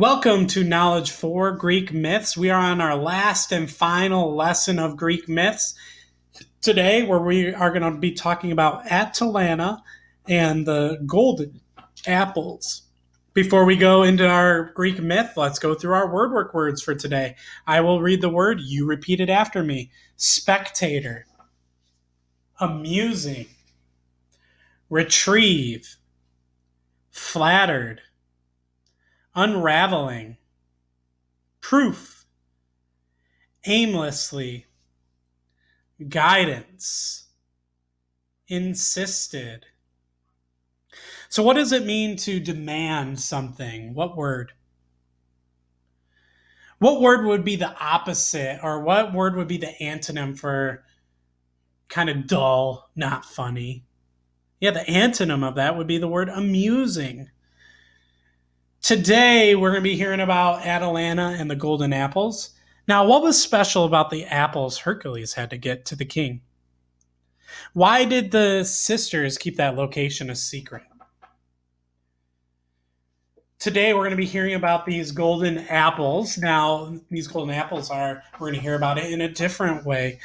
Welcome to Knowledge for Greek Myths. We are on our last and final lesson of Greek myths today, where we are going to be talking about Atalanta and the golden apples. Before we go into our Greek myth, let's go through our word work words for today. I will read the word, you repeat it after me. Spectator, amusing, retrieve, flattered, unraveling, proof, aimlessly, guidance, insisted. So, what does it mean to demand something? What word? What word would be the opposite, or what word would be the antonym for kind of dull, not funny? Yeah, the antonym of that would be the word amusing. Today, we're going to be hearing about Atalanta and the golden apples. Now, what was special about the apples Hercules had to get to the king? Why did the sisters keep that location a secret? Today, we're going to be hearing about these golden apples. Now, these golden apples we're going to hear about it in a different way.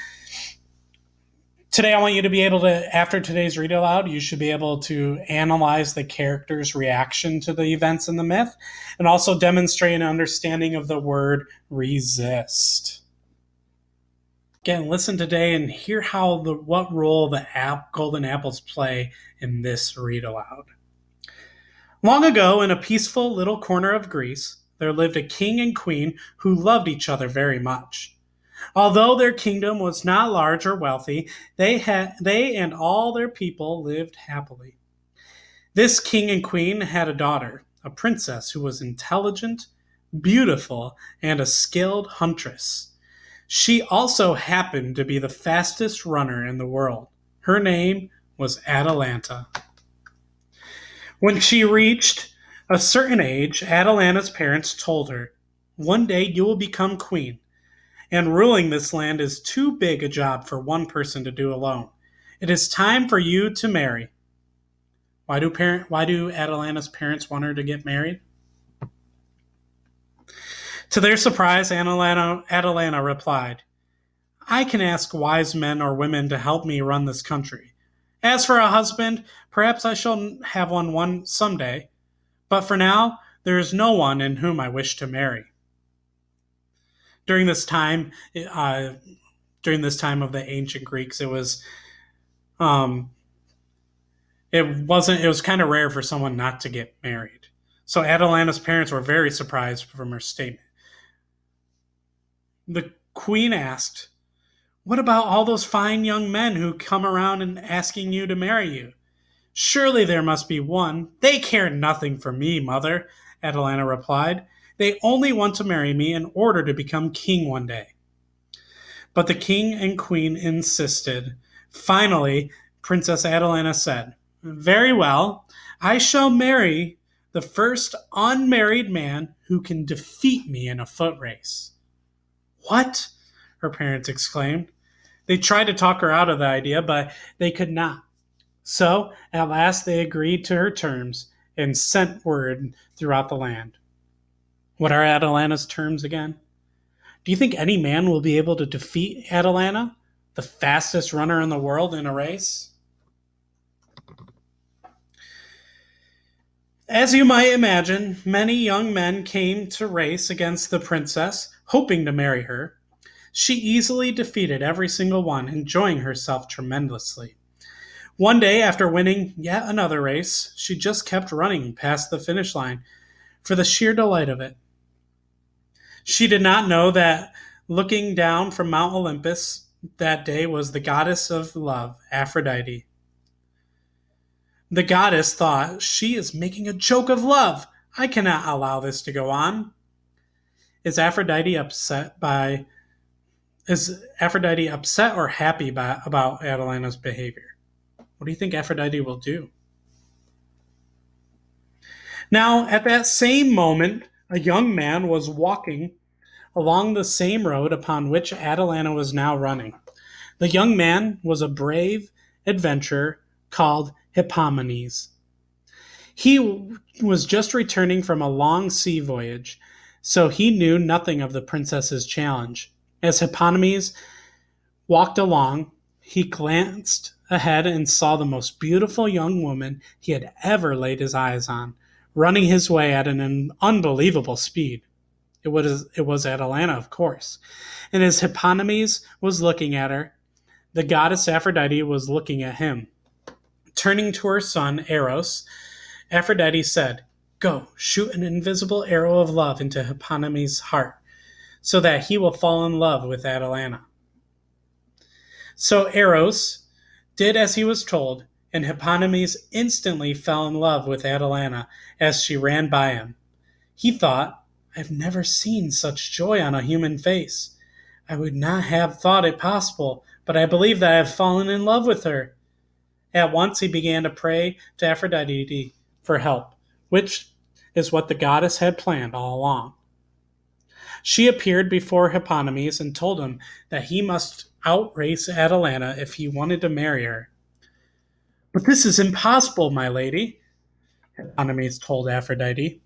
Today, I want you to be able to, after today's read aloud, you should be able to analyze the character's reaction to the events in the myth and also demonstrate an understanding of the word resist. Again, listen today and hear what role the golden apples play in this read aloud. Long ago, in a peaceful little corner of Greece, there lived a king and queen who loved each other very much. Although their kingdom was not large or wealthy, they and all their people lived happily. This king and queen had a daughter, a princess who was intelligent, beautiful, and a skilled huntress. She also happened to be the fastest runner in the world. Her name was Atalanta. When she reached a certain age, Atalanta's parents told her, "One day you will become queen, and ruling this land is too big a job for one person to do alone. It is time for you to marry." Why do Atalanta's parents want her to get married? To their surprise, Atalanta replied, "I can ask wise men or women to help me run this country. As for a husband, perhaps I shall have one someday, but for now, there is no one in whom I wish to marry." During this time, of the ancient Greeks, it was kind of rare for someone not to get married. So Atalanta's parents were very surprised from her statement. The queen asked, "What about all those fine young men who come around and asking you to marry you? Surely there must be one." "They care nothing for me, mother," Atalanta replied. "They only want to marry me in order to become king one day." But the king and queen insisted. Finally, Princess Atalanta said, "Very well, I shall marry the first unmarried man who can defeat me in a foot race." "What?" her parents exclaimed. They tried to talk her out of the idea, but they could not. So, at last, they agreed to her terms and sent word throughout the land. What are Atalanta's terms again? Do you think any man will be able to defeat Atalanta, the fastest runner in the world, in a race? As you might imagine, many young men came to race against the princess, hoping to marry her. She easily defeated every single one, enjoying herself tremendously. One day, after winning yet another race, she just kept running past the finish line for the sheer delight of it. She did not know that looking down from Mount Olympus that day was the goddess of love, Aphrodite. The goddess thought, "She is making a joke of love. I cannot allow this to go on." Is Aphrodite upset or happy about Atalanta's behavior? What do you think Aphrodite will do? Now, at that same moment, a young man was walking along the same road upon which Atalanta was now running. The young man was a brave adventurer called Hipponomies. He was just returning from a long sea voyage, so he knew nothing of the princess's challenge. As Hipponomies walked along, he glanced ahead and saw the most beautiful young woman he had ever laid his eyes on, running his way at an unbelievable speed. It was Atalanta, of course. And as Hipponomies was looking at her, the goddess Aphrodite was looking at him. Turning to her son, Eros, Aphrodite said, "Go, shoot an invisible arrow of love into Hipponomies' heart, so that he will fall in love with Atalanta." So Eros did as he was told, and Hipponomies instantly fell in love with Atalanta as she ran by him. He thought, "I've never seen such joy on a human face. I would not have thought it possible, but I believe that I have fallen in love with her." At once he began to pray to Aphrodite for help, which is what the goddess had planned all along. She appeared before Hipponomies and told him that he must outrace Atalanta if he wanted to marry her. "But this is impossible, my lady," Hipponomies told Aphrodite.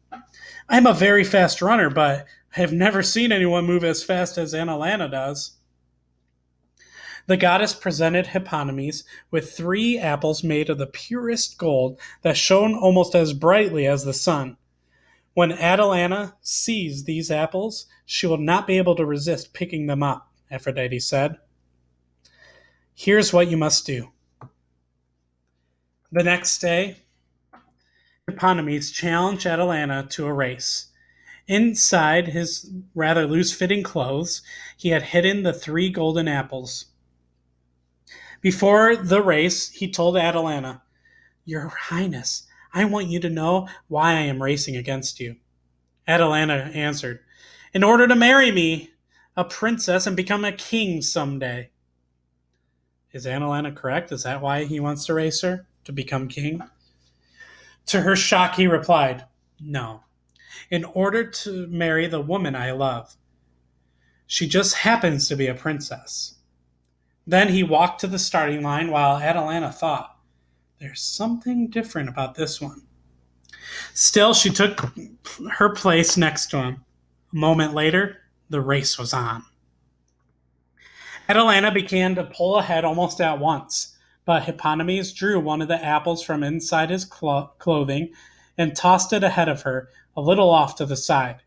"I am a very fast runner, but I have never seen anyone move as fast as Atalanta does." The goddess presented Hipponomies with 3 apples made of the purest gold that shone almost as brightly as the sun. "When Atalanta sees these apples, she will not be able to resist picking them up," Aphrodite said. "Here's what you must do." The next day, Hipponomies challenged Atalanta to a race. Inside his rather loose-fitting clothes, he had hidden the 3 golden apples. Before the race, he told Atalanta, "Your Highness, I want you to know why I am racing against you." Atalanta answered, "In order to marry me, a princess, and become a king someday." Is Atalanta correct? Is that why he wants to race her? To become king? To her shock, he replied, "No. In order to marry the woman I love. She just happens to be a princess." Then he walked to the starting line while Atalanta thought, "There's something different about this one." Still, she took her place next to him. A moment later, the race was on. Atalanta began to pull ahead almost at once, but Hipponomies drew one of the apples from inside his clothing and tossed it ahead of her, a little off to the side.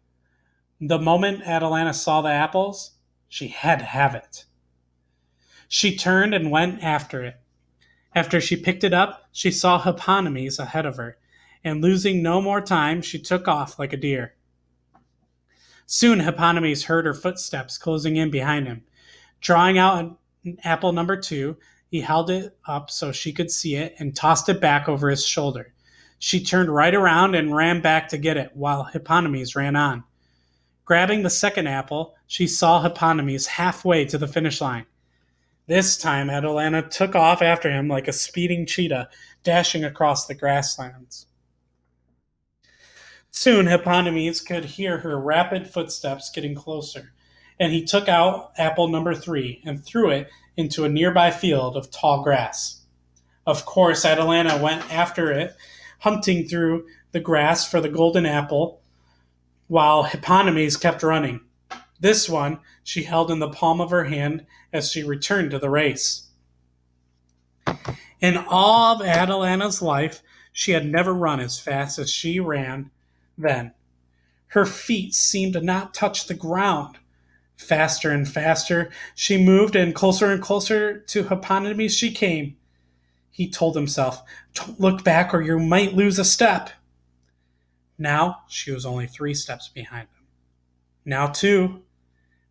The moment Atalanta saw the apples, she had to have it. She turned and went after it. After she picked it up, she saw Hipponomies ahead of her, and losing no more time, she took off like a deer. Soon Hipponomies heard her footsteps closing in behind him. Drawing out apple number 2, he held it up so she could see it and tossed it back over his shoulder. She turned right around and ran back to get it, while Hipponomies ran on. Grabbing the second apple, she saw Hipponomies halfway to the finish line. This time, Atalanta took off after him like a speeding cheetah, dashing across the grasslands. Soon, Hipponomies could hear her rapid footsteps getting closer, and he took out apple number 3 and threw it into a nearby field of tall grass. Of course, Atalanta went after it, hunting through the grass for the golden apple, while Hipponomies kept running. This one she held in the palm of her hand as she returned to the race. In all of Atalanta's life, she had never run as fast as she ran then. Her feet seemed to not touch the ground. Faster and faster she moved, and closer to Hipponomies she came. He told himself, "Don't look back or you might lose a step." Now she was only 3 steps behind him. Now 2.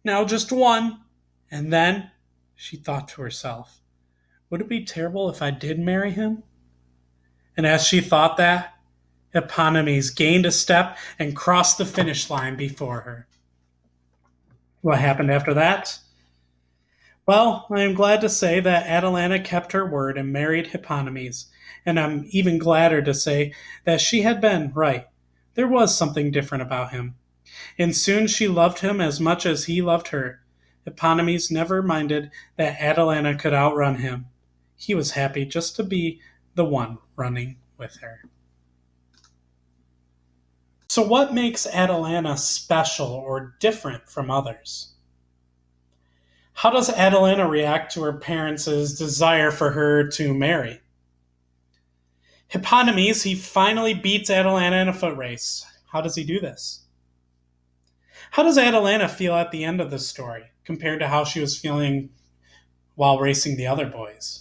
Now just 1. And then she thought to herself, "Would it be terrible if I did marry him?" And as she thought that, Hipponomies gained a step and crossed the finish line before her. What happened after that? Well, I am glad to say that Atalanta kept her word and married Hipponomies, and I'm even gladder to say that she had been right. There was something different about him, and soon she loved him as much as he loved her. Hipponomies never minded that Atalanta could outrun him. He was happy just to be the one running with her. So, what makes Atalanta special or different from others? How does Atalanta react to her parents' desire for her to marry? Hipponomies, he finally beats Atalanta in a foot race. How does he do this? How does Atalanta feel at the end of the story compared to how she was feeling while racing the other boys?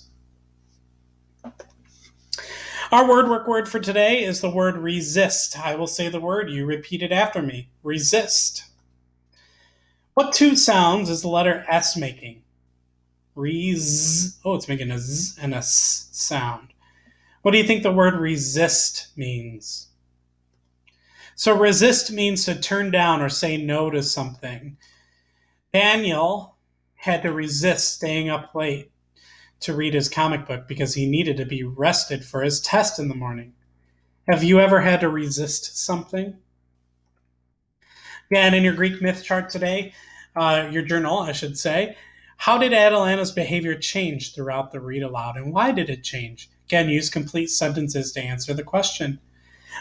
Our word work word for today is the word resist. I will say the word, you repeat it after me. Resist. What two sounds is the letter S making? Oh, it's making a Z and a S sound. What do you think the word resist means? So resist means to turn down or say no to something. Daniel had to resist staying up late to read his comic book because he needed to be rested for his test in the morning. Have you ever had to resist something? Yeah, and in your Greek myth chart today, your journal, I should say, how did Atalanta's behavior change throughout the read aloud, and why did it change? Again, use complete sentences to answer the question.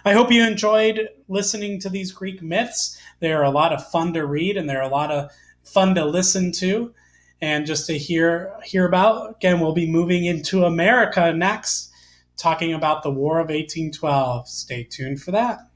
I hope you enjoyed listening to these Greek myths. They're a lot of fun to read, and they're a lot of fun to listen to, and just to hear about. Again, we'll be moving into America next, talking about the War of 1812. Stay tuned for that.